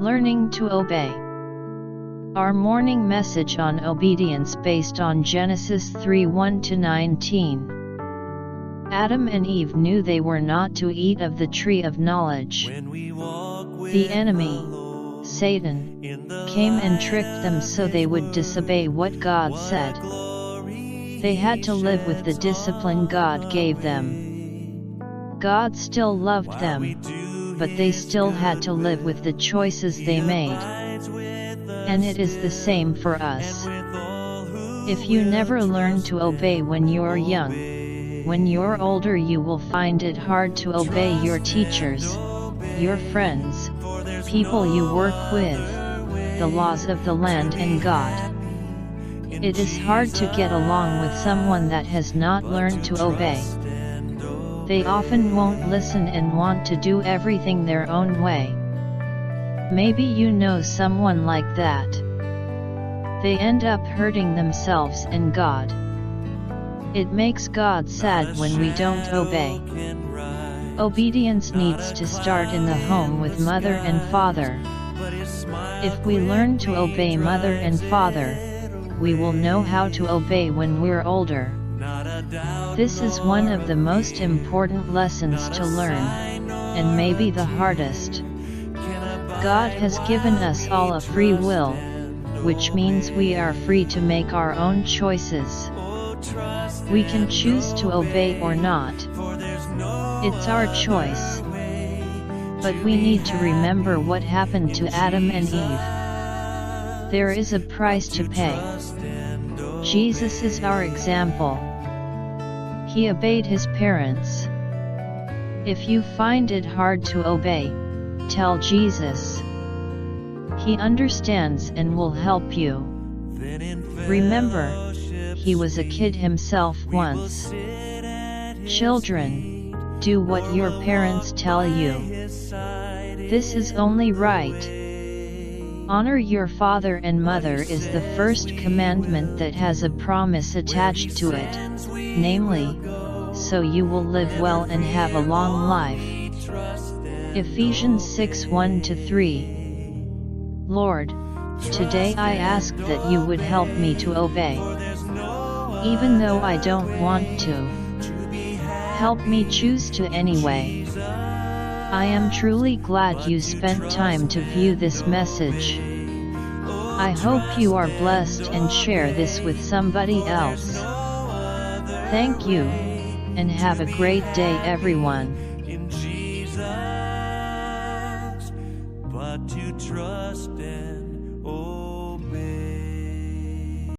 Learning to obey. Our morning message on obedience based on Genesis 3:1-19. Adam and Eve knew they were not to eat of the tree of knowledge. The enemy, Satan, came and tricked them so they would disobey what God said. They had to live with the discipline God gave them. God still loved them, but they still had to live with the choices they made. And it is the same for us. If you never learn to obey when you're young, when you're older you will find it hard to obey your teachers, your friends, people you work with, the laws of the land and God. It is hard to get along with someone that has not learned to obey. They often won't listen and want to do everything their own way. Maybe you know someone like that. They end up hurting themselves and God. It makes God sad when we don't obey. Obedience needs to start in the home with mother and father. If we learn to obey mother and father, we will know how to obey when we're older. This is one of the most important lessons to learn, and maybe the hardest. God has given us all a free will, which means we are free to make our own choices. We can choose to obey or not. It's our choice. But we need to remember what happened to Adam and Eve. There is a price to pay. Jesus is our example. He obeyed his parents. If you find it hard to obey, tell Jesus. He understands and will help you. Remember, he was a kid himself once. Children, do what your parents tell you. This is only right. Honor your father and mother is the first commandment that has a promise attached to it, namely, so you will live well and have a long life. Ephesians 6:1-3. Lord, today I ask that you would help me to obey. Even though I don't want to. Help me choose to anyway. I am truly glad you spent time to view this message. I hope you are blessed and share this with somebody else. Thank you, and have a great day everyone. In Jesus, but to trust in